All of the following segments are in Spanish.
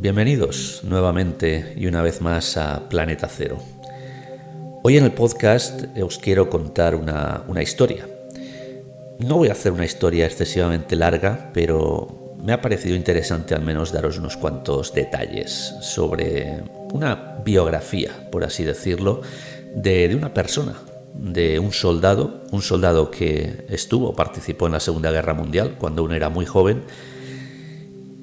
Bienvenidos nuevamente y una vez más a Planeta Cero. Hoy en el podcast os quiero contar una historia. No voy a hacer una historia excesivamente larga, pero me ha parecido interesante al menos daros unos cuantos detalles sobre una biografía, por así decirlo, de una persona, de un soldado que participó en la Segunda Guerra Mundial cuando aún era muy joven.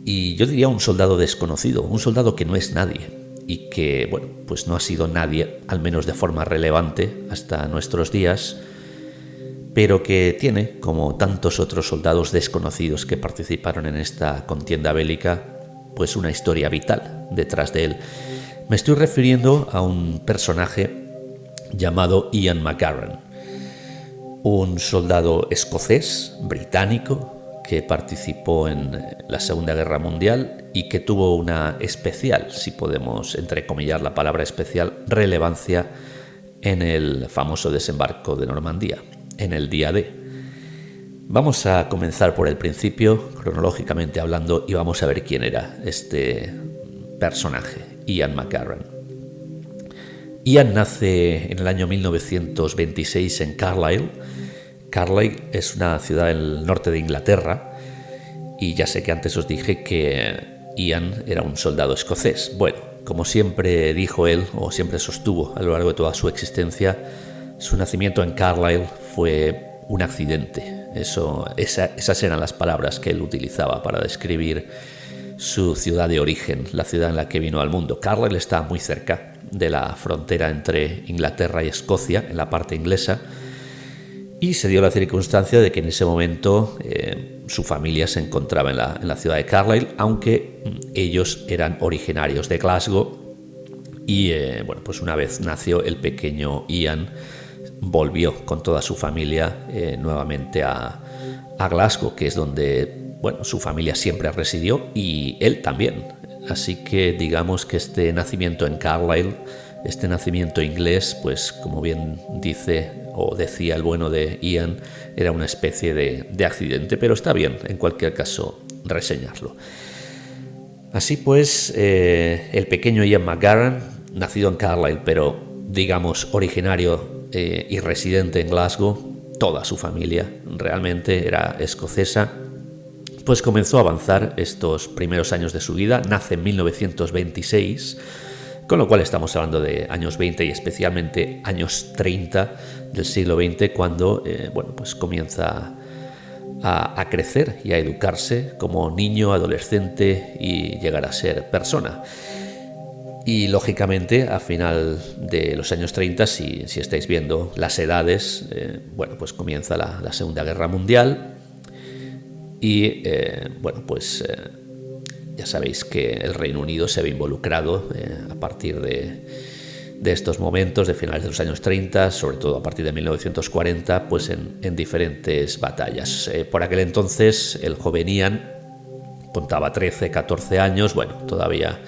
Y yo diría un soldado desconocido, un soldado que no es nadie y que, pues no ha sido nadie, al menos de forma relevante hasta nuestros días, pero que tiene, como tantos otros soldados desconocidos que participaron en esta contienda bélica, pues una historia vital detrás de él. Me estoy refiriendo a un personaje llamado Ian McGarren, un soldado escocés, británico, que participó en la Segunda Guerra Mundial y que tuvo una especial, si podemos entrecomillar la palabra especial, relevancia en el famoso desembarco de Normandía, en el día D. Vamos a comenzar por el principio, cronológicamente hablando, y vamos a ver quién era este personaje, Ian McGarren. Ian nace en el año 1926 en Carlisle. Carlisle es una ciudad del norte de Inglaterra y ya sé que antes os dije que Ian era un soldado escocés. Bueno, como siempre dijo él, o siempre sostuvo a lo largo de toda su existencia, su nacimiento en Carlisle fue un accidente. Esas eran las palabras que él utilizaba para describir su ciudad de origen, la ciudad en la que vino al mundo. Carlisle está muy cerca de la frontera entre Inglaterra y Escocia, en la parte inglesa, y se dio la circunstancia de que en ese momento su familia se encontraba en la ciudad de Carlisle, aunque ellos eran originarios de Glasgow. Y pues una vez nació el pequeño Ian, volvió con toda su familia nuevamente a Glasgow, que es donde su familia siempre residió y él también. Así que digamos que este nacimiento en Carlisle, este nacimiento inglés, pues como bien dice o decía el bueno de Ian, era una especie de accidente, pero está bien en cualquier caso reseñarlo. Así pues, el pequeño Ian McGarren, nacido en Carlisle, pero digamos originario y residente en Glasgow, toda su familia realmente era escocesa, pues comenzó a avanzar estos primeros años de su vida. Nace en 1926, con lo cual estamos hablando de años 20 y especialmente años 30 del siglo XX, cuando pues comienza a crecer y a educarse como niño, adolescente y llegar a ser persona. Y lógicamente a final de los años 30, si estáis viendo las edades, pues comienza la Segunda Guerra Mundial y ya sabéis que el Reino Unido se ve involucrado a partir de estos momentos, de finales de los años 30, sobre todo a partir de 1940, pues en diferentes batallas. Por aquel entonces el joven Ian contaba 13, 14 años, todavía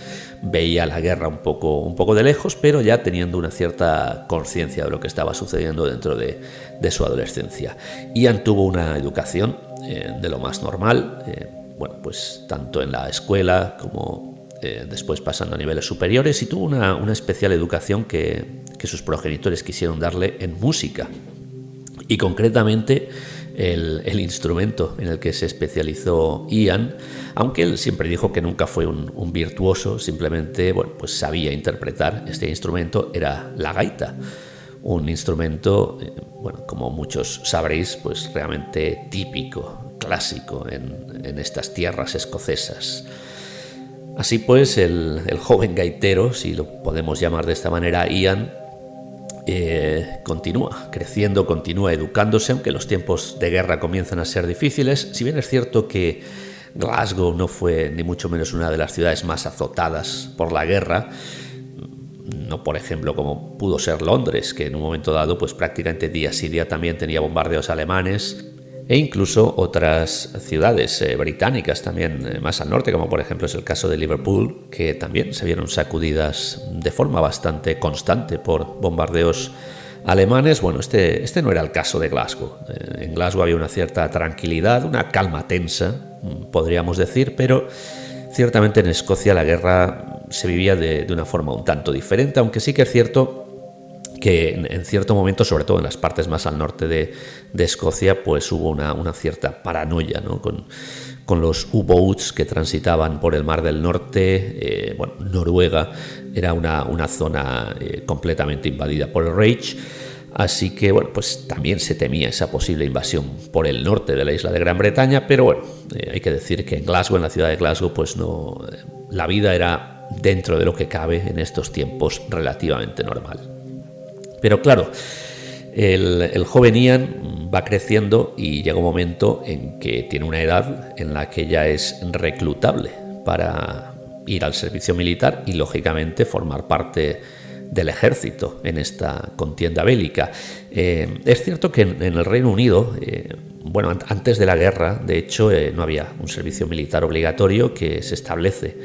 veía la guerra un poco de lejos, pero ya teniendo una cierta conciencia de lo que estaba sucediendo dentro de su adolescencia. Ian tuvo una educación de lo más normal, pues tanto en la escuela como después pasando a niveles superiores, y tuvo una especial educación que sus progenitores quisieron darle en música, y concretamente el instrumento en el que se especializó Ian, aunque él siempre dijo que nunca fue un virtuoso, simplemente pues sabía interpretar este instrumento, era la gaita, un instrumento, como muchos sabréis, pues realmente típico, clásico en estas tierras escocesas. Así pues, el joven gaitero, si lo podemos llamar de esta manera, Ian, continúa creciendo, continúa educándose, aunque los tiempos de guerra comienzan a ser difíciles. Si bien es cierto que Glasgow no fue ni mucho menos una de las ciudades más azotadas por la guerra, no por ejemplo como pudo ser Londres, que en un momento dado pues prácticamente día sí día también tenía bombardeos alemanes, e incluso otras ciudades británicas también más al norte, como por ejemplo es el caso de Liverpool, que también se vieron sacudidas de forma bastante constante por bombardeos alemanes. Este no era el caso de Glasgow. En Glasgow había una cierta tranquilidad, una calma tensa, podríamos decir, pero ciertamente en Escocia la guerra se vivía de una forma un tanto diferente, aunque sí que es cierto que en cierto momento, sobre todo en las partes más al norte de Escocia, pues hubo una cierta paranoia, ¿no? Con los U-boats que transitaban por el Mar del Norte. Noruega era una zona completamente invadida por el Reich, así que pues también se temía esa posible invasión por el norte de la isla de Gran Bretaña, pero hay que decir que en Glasgow, en la ciudad de Glasgow, pues no, la vida era, dentro de lo que cabe en estos tiempos, relativamente normal. Pero claro, el joven Ian va creciendo y llega un momento en que tiene una edad en la que ya es reclutable para ir al servicio militar y, lógicamente, formar parte del ejército en esta contienda bélica. Es cierto que en el Reino Unido, antes de la guerra, de hecho, no había un servicio militar obligatorio, que se establece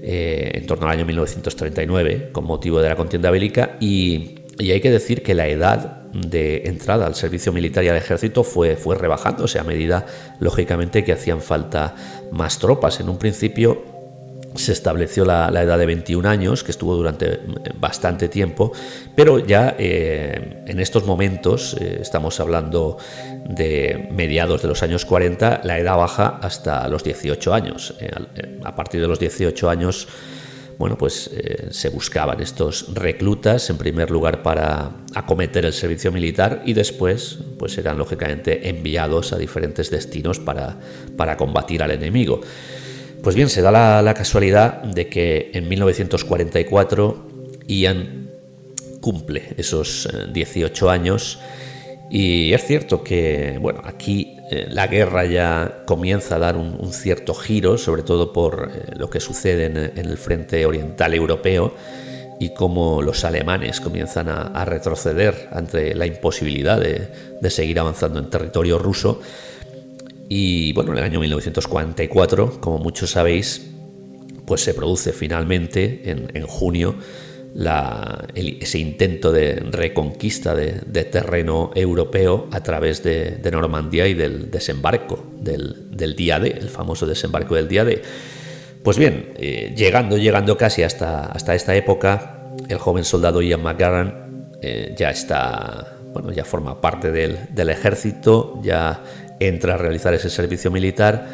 en torno al año 1939 con motivo de la contienda bélica, y hay que decir que la edad de entrada al servicio militar y al ejército fue rebajándose a medida, lógicamente, que hacían falta más tropas. En un principio se estableció la edad de 21 años, que estuvo durante bastante tiempo, pero ya en estos momentos, estamos hablando de mediados de los años 40, la edad baja hasta los 18 años. A partir de los 18 años, se buscaban estos reclutas, en primer lugar para acometer el servicio militar, y después pues eran lógicamente enviados a diferentes destinos para combatir al enemigo. Pues bien, se da la casualidad de que en 1944 Ian cumple esos 18 años, y es cierto que aquí la guerra ya comienza a dar un cierto giro, sobre todo por lo que sucede en el frente oriental europeo, y cómo los alemanes comienzan a retroceder ante la imposibilidad de seguir avanzando en territorio ruso. Y en el año 1944, como muchos sabéis, pues se produce finalmente en junio ese intento de reconquista de terreno europeo a través de Normandía y del desembarco del día D, el famoso desembarco del día D. Pues bien, llegando casi hasta esta época, el joven soldado Ian McGarran ya forma parte del ejército, ya entra a realizar ese servicio militar,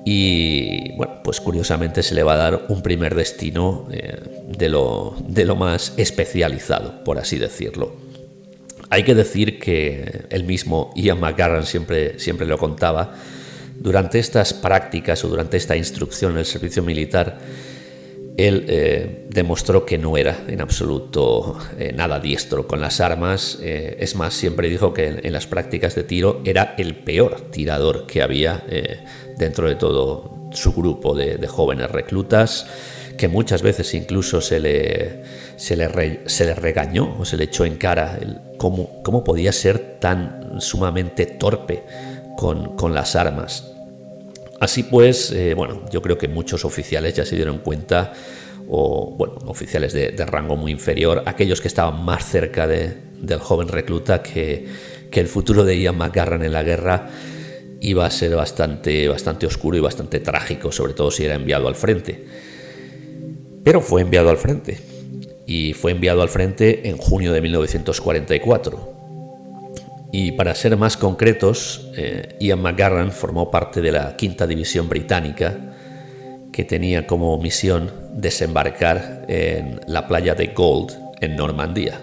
y pues curiosamente se le va a dar un primer destino de lo más especializado, por así decirlo. Hay que decir que el mismo Ian McGarran siempre lo contaba: durante estas prácticas o durante esta instrucción en el servicio militar, él demostró que no era en absoluto nada diestro con las armas. Es más, siempre dijo que en las prácticas de tiro era el peor tirador que había dentro de todo su grupo de jóvenes reclutas, que muchas veces incluso se le regañó o se le echó en cara cómo podía ser tan sumamente torpe con las armas. Así pues, yo creo que muchos oficiales ya se dieron cuenta, oficiales de rango muy inferior, aquellos que estaban más cerca del joven recluta, que el futuro de Ian McGarran en la guerra iba a ser bastante oscuro y bastante trágico, sobre todo si era enviado al frente. Pero fue enviado al frente, y fue enviado al frente en junio de 1944. Y para ser más concretos, Ian McGarran formó parte de la 5ª División Británica, que tenía como misión desembarcar en la playa de Gold, en Normandía.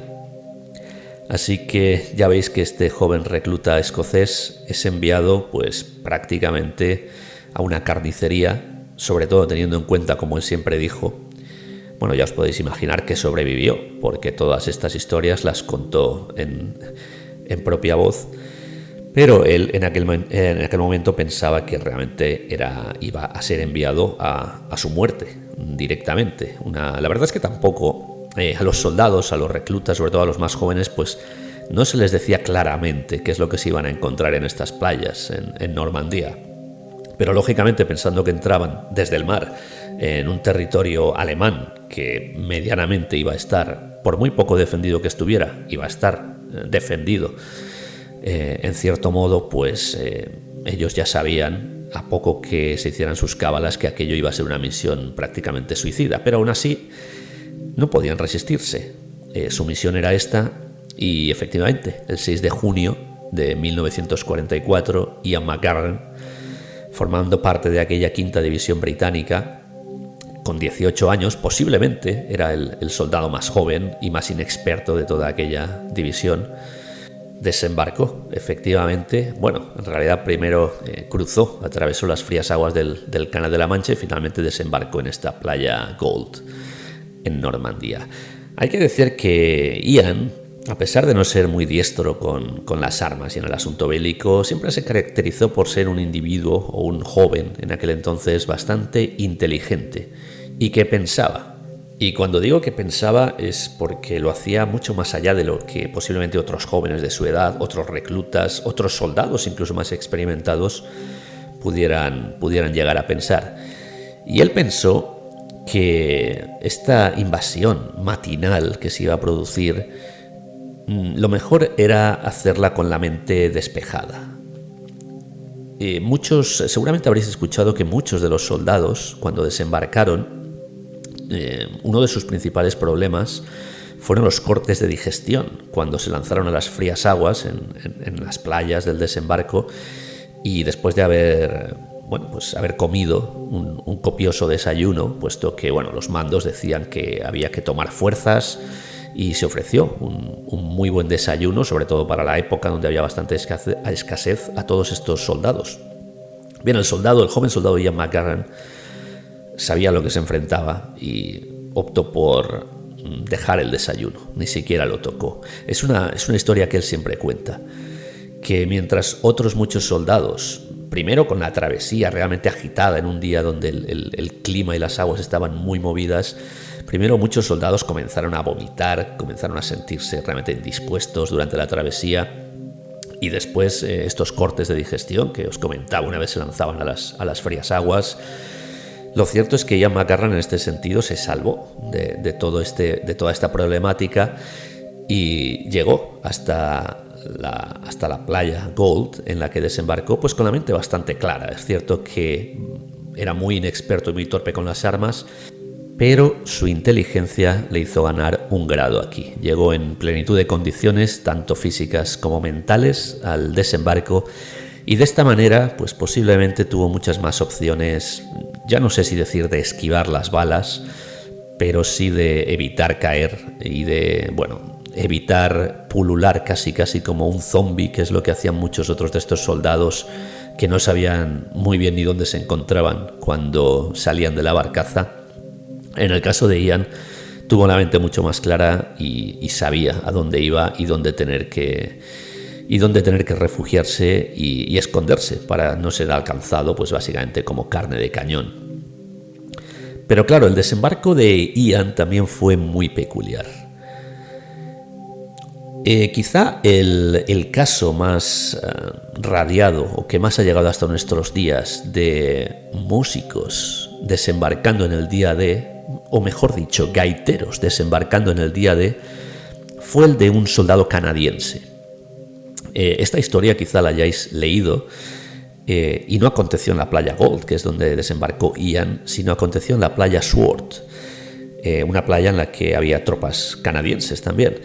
Así que ya veis que este joven recluta escocés es enviado pues prácticamente a una carnicería, sobre todo teniendo en cuenta, como él siempre dijo, ya os podéis imaginar que sobrevivió, porque todas estas historias las contó en propia voz, pero él en aquel momento pensaba que realmente iba a ser enviado a su muerte directamente. La verdad es que tampoco a los soldados, a los reclutas, sobre todo a los más jóvenes, pues no se les decía claramente qué es lo que se iban a encontrar en estas playas en Normandía. Pero lógicamente, pensando que entraban desde el mar en un territorio alemán que medianamente iba a estar, por muy poco defendido que estuviera, iba a estar defendido en cierto modo, pues ellos ya sabían a poco que se hicieran sus cábalas, que aquello iba a ser una misión prácticamente suicida, pero aún así no podían resistirse. Su misión era esta y efectivamente el 6 de junio de 1944 Ian McGarren, formando parte de aquella quinta división británica, con 18 años, posiblemente era el soldado más joven y más inexperto de toda aquella división, desembarcó efectivamente. Bueno, en realidad primero atravesó las frías aguas del Canal de la Mancha y finalmente desembarcó en esta playa Gold, en Normandía. Hay que decir que Ian, a pesar de no ser muy diestro con las armas y en el asunto bélico, siempre se caracterizó por ser un individuo o un joven en aquel entonces bastante inteligente y que pensaba. Y cuando digo que pensaba es porque lo hacía mucho más allá de lo que posiblemente otros jóvenes de su edad, otros reclutas, otros soldados incluso más experimentados pudieran llegar a pensar. Y él pensó que esta invasión matinal que se iba a producir, lo mejor era hacerla con la mente despejada. Seguramente habréis escuchado que muchos de los soldados, cuando desembarcaron, uno de sus principales problemas fueron los cortes de digestión cuando se lanzaron a las frías aguas en las playas del desembarco, y después de haber comido un copioso desayuno, puesto que los mandos decían que había que tomar fuerzas, y se ofreció un muy buen desayuno, sobre todo para la época donde había bastante escasez, a todos estos soldados. Bien, el joven soldado Ian McGarren sabía a lo que se enfrentaba y optó por dejar el desayuno, ni siquiera lo tocó. Es una historia que él siempre cuenta, que mientras otros muchos soldados, primero con la travesía realmente agitada en un día donde el clima y las aguas estaban muy movidas, primero muchos soldados comenzaron a vomitar, comenzaron a sentirse realmente indispuestos durante la travesía, y después estos cortes de digestión que os comentaba una vez se lanzaban a las frías aguas. Lo cierto es que Ian McGarren en este sentido se salvó de toda esta problemática y llegó hasta la playa Gold, en la que desembarcó, pues con la mente bastante clara. Es cierto que era muy inexperto y muy torpe con las armas, pero su inteligencia le hizo ganar un grado aquí. Llegó en plenitud de condiciones, tanto físicas como mentales, al desembarco, y de esta manera, pues posiblemente tuvo muchas más opciones, ya no sé si decir de esquivar las balas, pero sí de evitar caer y de, evitar pulular casi como un zombie, que es lo que hacían muchos otros de estos soldados que no sabían muy bien ni dónde se encontraban cuando salían de la barcaza. En el caso de Ian, tuvo la mente mucho más clara y sabía a dónde iba y dónde tener que refugiarse y esconderse para no ser alcanzado, pues básicamente como carne de cañón. Pero claro, el desembarco de Ian también fue muy peculiar. Quizá el caso más radiado o que más ha llegado hasta nuestros días de músicos desembarcando en el día D, o mejor dicho, gaiteros desembarcando en el día D, fue el de un soldado canadiense. Esta historia quizá la hayáis leído, y no aconteció en la playa Gold, que es donde desembarcó Ian, sino aconteció en la playa Sword, una playa en la que había tropas canadienses también.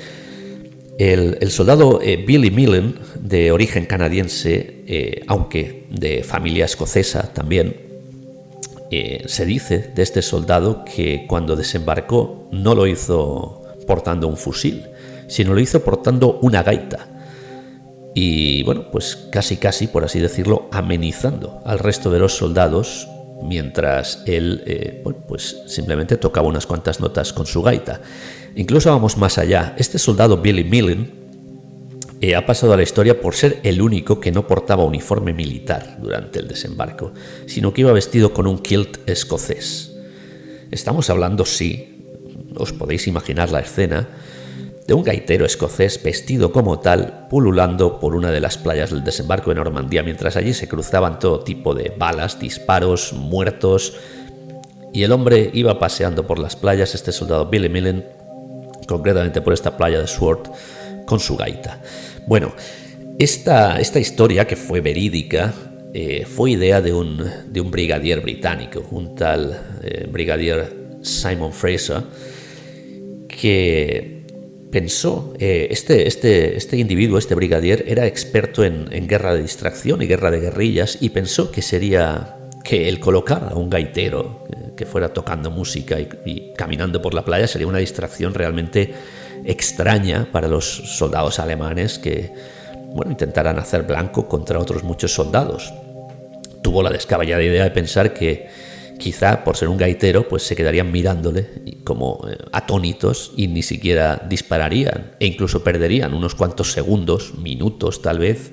El soldado Billy Millen, de origen canadiense, aunque de familia escocesa también, se dice de este soldado que cuando desembarcó no lo hizo portando un fusil, sino lo hizo portando una gaita. Y pues casi, por así decirlo, amenizando al resto de los soldados mientras él pues simplemente tocaba unas cuantas notas con su gaita. Incluso vamos más allá. Este soldado Billy Millen ha pasado a la historia por ser el único que no portaba uniforme militar durante el desembarco, sino que iba vestido con un kilt escocés. Estamos hablando, sí, os podéis imaginar la escena, de un gaitero escocés vestido como tal, pululando por una de las playas del desembarco de Normandía, mientras allí se cruzaban todo tipo de balas, disparos, muertos, y el hombre iba paseando por las playas, este soldado Billy Millen, concretamente por esta playa de Sword, con su gaita. Esta historia, que fue verídica, fue idea de un brigadier británico, un tal brigadier Simon Fraser, que pensó, este individuo, este brigadier, era experto en guerra de distracción y guerra de guerrillas, y pensó que sería que el colocar a un gaitero que fuera tocando música y caminando por la playa sería una distracción realmente extraña para los soldados alemanes que, bueno, intentaran hacer blanco contra otros muchos soldados. Tuvo la descabellada idea de pensar que quizá por ser un gaitero pues se quedarían mirándole como atónitos y ni siquiera dispararían, e incluso perderían unos cuantos segundos, minutos tal vez,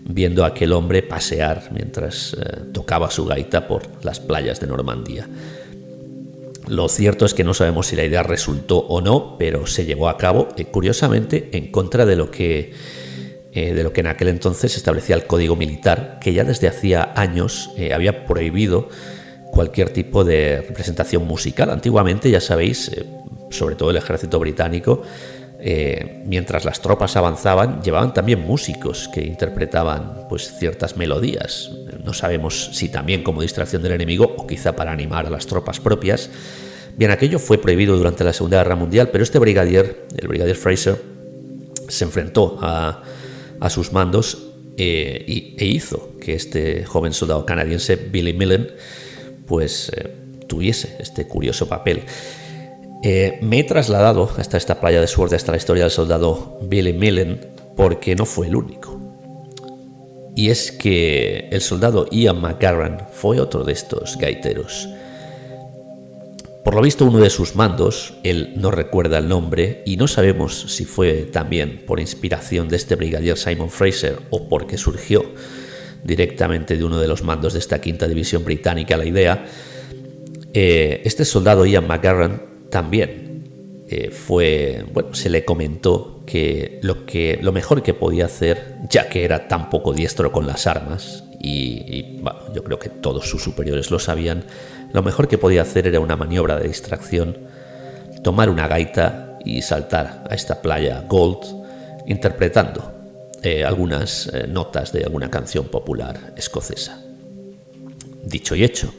viendo a aquel hombre pasear mientras tocaba su gaita por las playas de Normandía. Lo cierto es que no sabemos si la idea resultó o no, pero se llevó a cabo, curiosamente, en contra de lo que en aquel entonces establecía el Código Militar, que ya desde hacía años había prohibido cualquier tipo de representación musical. Antiguamente, ya sabéis, sobre todo el ejército británico, mientras las tropas avanzaban, llevaban también músicos que interpretaban pues ciertas melodías. No sabemos si también como distracción del enemigo o quizá para animar a las tropas propias. Bien, aquello fue prohibido durante la Segunda Guerra Mundial, pero este brigadier, el brigadier Fraser, se enfrentó a sus mandos e hizo que este joven soldado canadiense, Billy Millen, pues tuviese este curioso papel. Me he trasladado hasta esta playa de Sword, hasta la historia del soldado Billy Millen, porque no fue el único. Y es que el soldado Ian McGarran fue otro de estos gaiteros. Por lo visto, uno de sus mandos, él no recuerda el nombre y no sabemos si fue también por inspiración de este brigadier Simon Fraser o porque surgió directamente de uno de los mandos de esta quinta división británica la idea. Este soldado Ian McGarran también se le comentó que lo mejor que podía hacer, ya que era tan poco diestro con las armas, y yo creo que todos sus superiores lo sabían, lo mejor que podía hacer era una maniobra de distracción, tomar una gaita y saltar a esta playa Gold interpretando algunas notas de alguna canción popular escocesa. Dicho y hecho,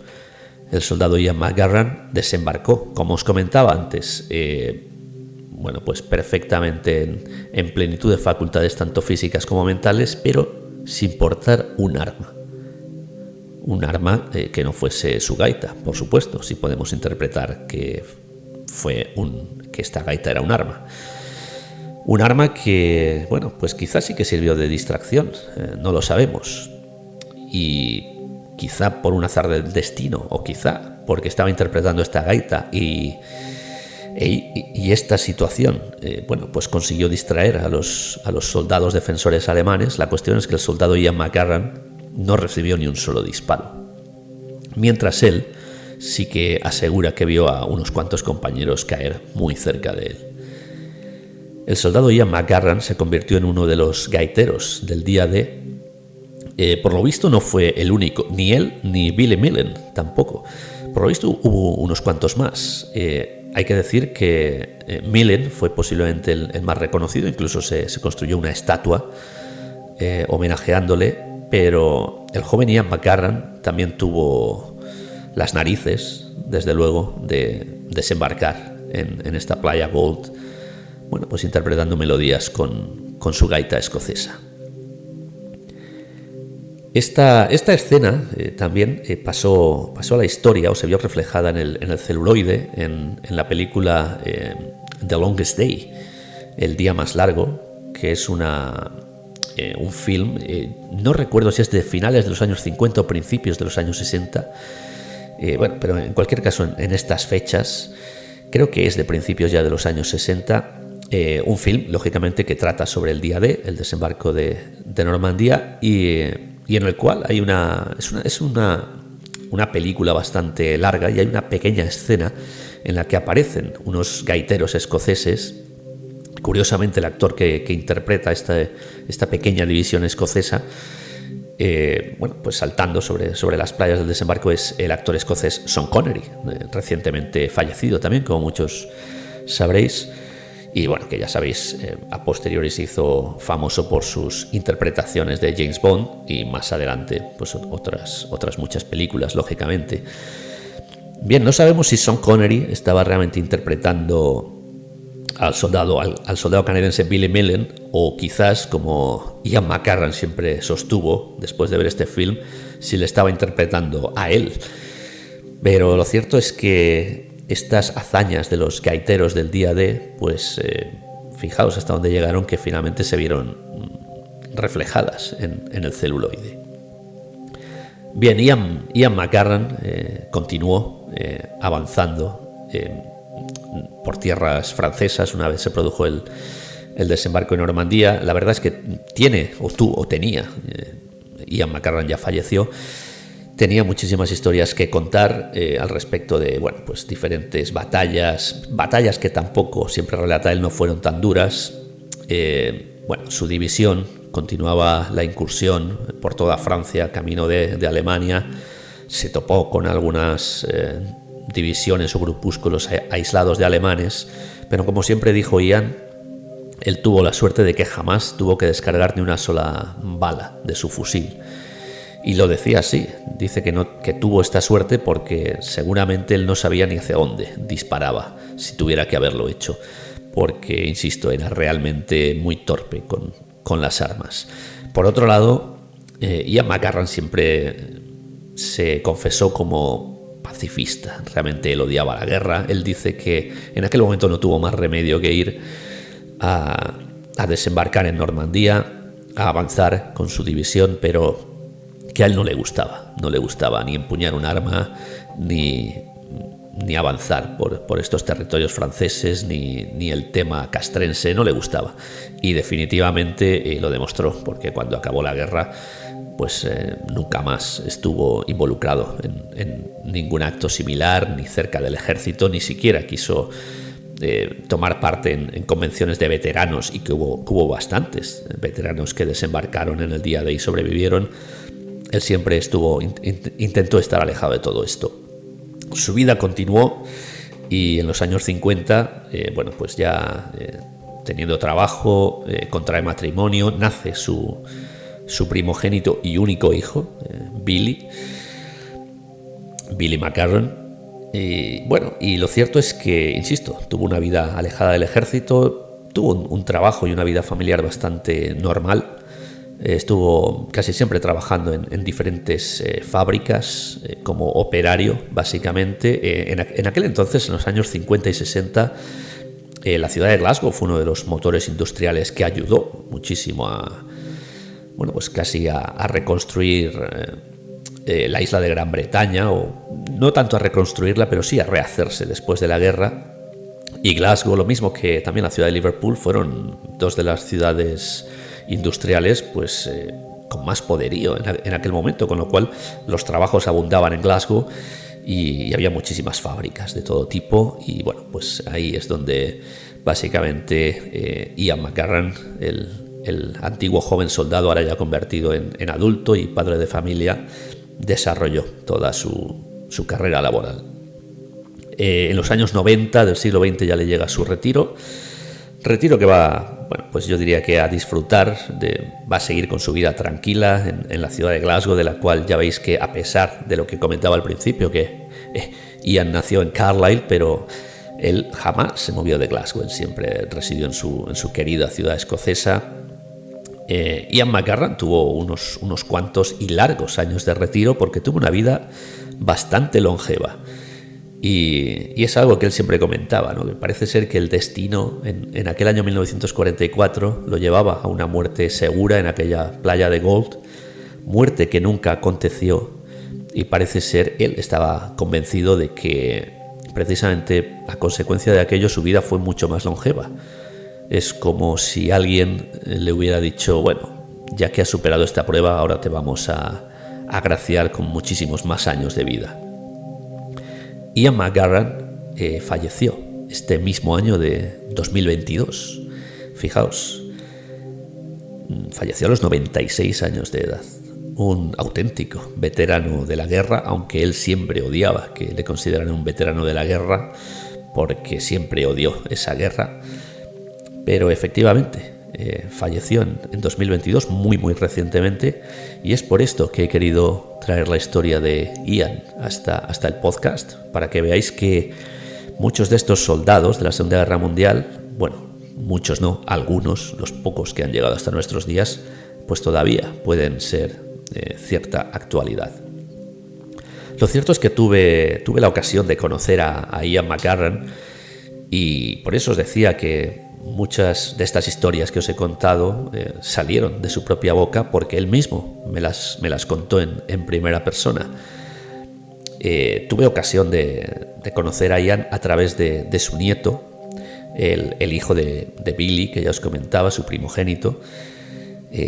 el soldado Ian McGarran desembarcó, como os comentaba antes, pues perfectamente en plenitud de facultades tanto físicas como mentales, pero sin portar un arma. Un arma que no fuese su gaita, por supuesto, si podemos interpretar que esta gaita era un arma. Un arma que, pues quizás sí que sirvió de distracción, no lo sabemos. Y quizá por un azar del destino, o quizá porque estaba interpretando esta gaita y esta situación, pues consiguió distraer a los soldados defensores alemanes. La cuestión es que el soldado Ian McGarran no recibió ni un solo disparo, mientras él sí que asegura que vio a unos cuantos compañeros caer muy cerca de él. El soldado Ian McGarran se convirtió en uno de los gaiteros del día D. Por lo visto no fue el único, ni él ni Billy Millen tampoco. Por lo visto hubo unos cuantos más. Hay que decir que Millen fue posiblemente el más reconocido, incluso se construyó una estatua homenajeándole, pero el joven Ian McGarran también tuvo las narices, desde luego, de desembarcar en esta playa Gold, pues interpretando melodías con su gaita escocesa. Esta escena también pasó a la historia, o se vio reflejada en el celuloide, en la película The Longest Day, El día más largo, que es un film, no recuerdo si es de finales de los años 50 o principios de los años 60, pero en cualquier caso en estas fechas, creo que es de principios ya de los años 60, un film, lógicamente, que trata sobre el día D, el desembarco de Normandía, y en el cual hay una película bastante larga, y hay una pequeña escena en la que aparecen unos gaiteros escoceses. Curiosamente, el actor que interpreta esta pequeña división escocesa, pues saltando sobre las playas del desembarco, es el actor escocés Sean Connery, recientemente fallecido también, como muchos sabréis. y bueno, que ya sabéis, a posteriori se hizo famoso por sus interpretaciones de James Bond y más adelante pues otras muchas películas, lógicamente. Bien, no sabemos si Sean Connery estaba realmente interpretando al soldado canadiense Billy Millen, o quizás, como Ian McCarran siempre sostuvo después de ver este film, si le estaba interpretando a él. Pero lo cierto es que estas hazañas de los gaiteros del día D, pues fijaos hasta dónde llegaron, que finalmente se vieron reflejadas en el celuloide. Bien, Ian McCarran continuó avanzando por tierras francesas una vez se produjo el desembarco en Normandía. La verdad es que tenía, Ian McCarran ya falleció, tenía muchísimas historias que contar al respecto de, bueno, pues diferentes batallas que tampoco, siempre relata él, no fueron tan duras. Bueno, su división continuaba la incursión por toda Francia, camino de Alemania. Se topó con algunas divisiones o grupúsculos aislados de alemanes, pero como siempre dijo Ian, él tuvo la suerte de que jamás tuvo que descargar ni una sola bala de su fusil. Y lo decía así, dice que tuvo esta suerte porque seguramente él no sabía ni hacia dónde disparaba si tuviera que haberlo hecho, porque, insisto, era realmente muy torpe con las armas. Por otro lado, Ian McCarran siempre se confesó como pacifista. Realmente él odiaba la guerra. Él dice que en aquel momento no tuvo más remedio que ir a desembarcar en Normandía, a avanzar con su división, pero que a él no le gustaba ni empuñar un arma, ni avanzar por estos territorios franceses, ni el tema castrense, no le gustaba. Y definitivamente lo demostró, porque cuando acabó la guerra, pues nunca más estuvo involucrado en ningún acto similar, ni cerca del ejército, ni siquiera quiso tomar parte en convenciones de veteranos, y que hubo bastantes veteranos que desembarcaron en el día D y sobrevivieron. Él siempre intentó estar alejado de todo esto. Su vida continuó y en los años 50, bueno, pues ya teniendo trabajo, contrae matrimonio, nace su primogénito y único hijo, Billy McCarran. Y bueno, y lo cierto es que, insisto, tuvo una vida alejada del ejército, tuvo un trabajo y una vida familiar bastante normal. Estuvo casi siempre trabajando en diferentes fábricas como operario, básicamente. En aquel entonces, en los años 50 y 60, la ciudad de Glasgow fue uno de los motores industriales que ayudó muchísimo casi a reconstruir la isla de Gran Bretaña, o no tanto a reconstruirla, pero sí a rehacerse después de la guerra. Y Glasgow, lo mismo que también la ciudad de Liverpool, fueron dos de las ciudades industriales pues con más poderío en aquel momento, con lo cual los trabajos abundaban en Glasgow y había muchísimas fábricas de todo tipo. Y bueno, pues ahí es donde básicamente Ian McCarran, el antiguo joven soldado, ahora ya convertido en adulto y padre de familia, desarrolló toda su carrera laboral. En los años 90 del siglo XX ya le llega su retiro que va, bueno, pues yo diría que a disfrutar, va a seguir con su vida tranquila en la ciudad de Glasgow, de la cual ya veis que, a pesar de lo que comentaba al principio, que Ian nació en Carlisle, pero él jamás se movió de Glasgow, él siempre residió en su querida ciudad escocesa. Ian McCarran tuvo unos cuantos y largos años de retiro, porque tuvo una vida bastante longeva. Y es algo que él siempre comentaba, ¿no? Que parece ser que el destino en aquel año 1944 lo llevaba a una muerte segura en aquella playa de Gold, muerte que nunca aconteció, y parece ser, él estaba convencido de que precisamente a consecuencia de aquello su vida fue mucho más longeva. Es como si alguien le hubiera dicho, bueno, ya que has superado esta prueba, ahora te vamos a agraciar con muchísimos más años de vida. Ian McCarran falleció este mismo año de 2022. Fijaos, falleció a los 96 años de edad. Un auténtico veterano de la guerra, aunque él siempre odiaba que le consideraran un veterano de la guerra, porque siempre odió esa guerra. Pero efectivamente, falleció en 2022, muy recientemente, y es por esto que he querido traer la historia de Ian hasta el podcast, para que veáis que muchos de estos soldados de la Segunda Guerra Mundial, bueno, muchos no, algunos, los pocos que han llegado hasta nuestros días, pues todavía pueden ser de cierta actualidad. Lo cierto es que tuve la ocasión de conocer a Ian McGarren, y por eso os decía que muchas de estas historias que os he contado salieron de su propia boca, porque él mismo me las contó en primera persona. Tuve ocasión de conocer a Ian a través de su nieto, el hijo de Billy, que ya os comentaba, su primogénito,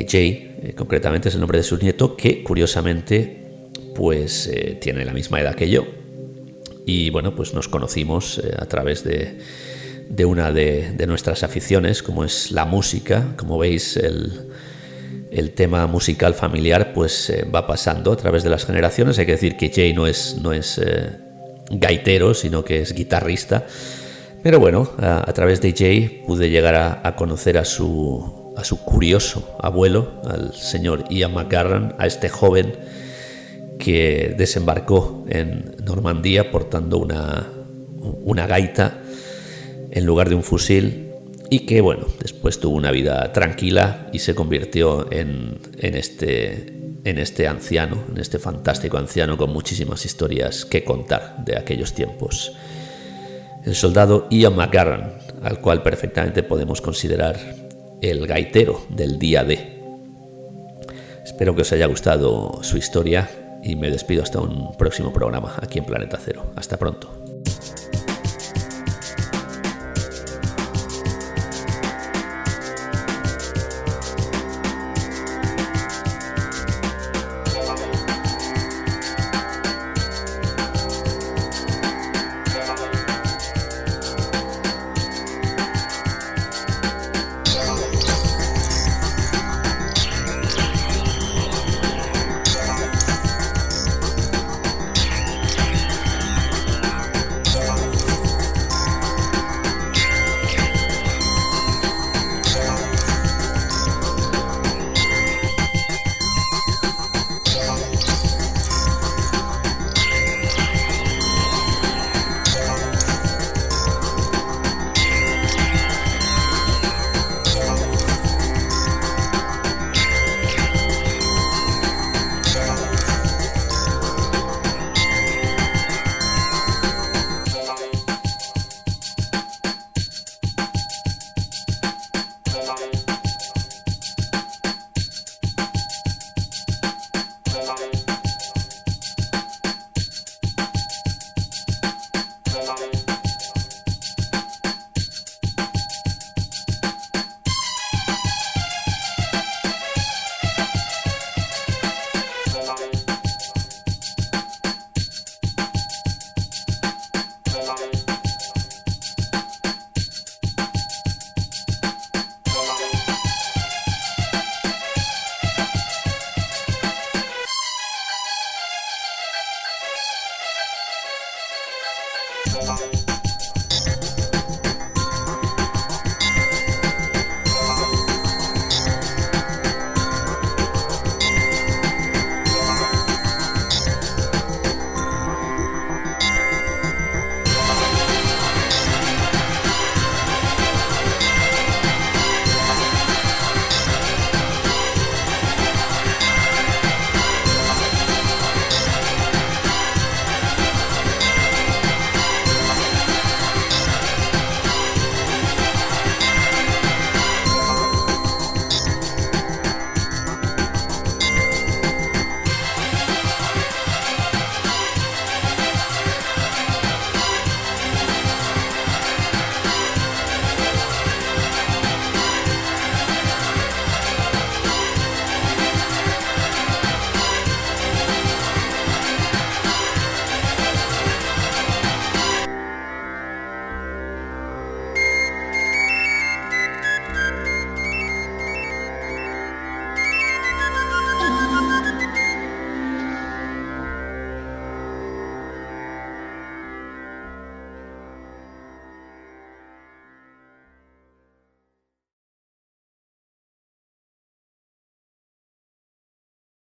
Jay, concretamente es el nombre de su nieto, que curiosamente pues tiene la misma edad que yo. Y bueno, pues nos conocimos a través de una de nuestras aficiones, como es la música. Como veis, el tema musical familiar pues va pasando a través de las generaciones. Hay que decir que Jay no es gaitero, sino que es guitarrista. Pero bueno, a través de Jay pude llegar a conocer a su curioso abuelo, al señor Ian McGarren, a este joven que desembarcó en Normandía portando una gaita en lugar de un fusil, y que bueno, después tuvo una vida tranquila y se convirtió en este anciano, en este fantástico anciano con muchísimas historias que contar de aquellos tiempos. El soldado Ian McGarren, al cual perfectamente podemos considerar el gaitero del día D. Espero que os haya gustado su historia y me despido hasta un próximo programa aquí en Planeta Cero. Hasta pronto. Bye.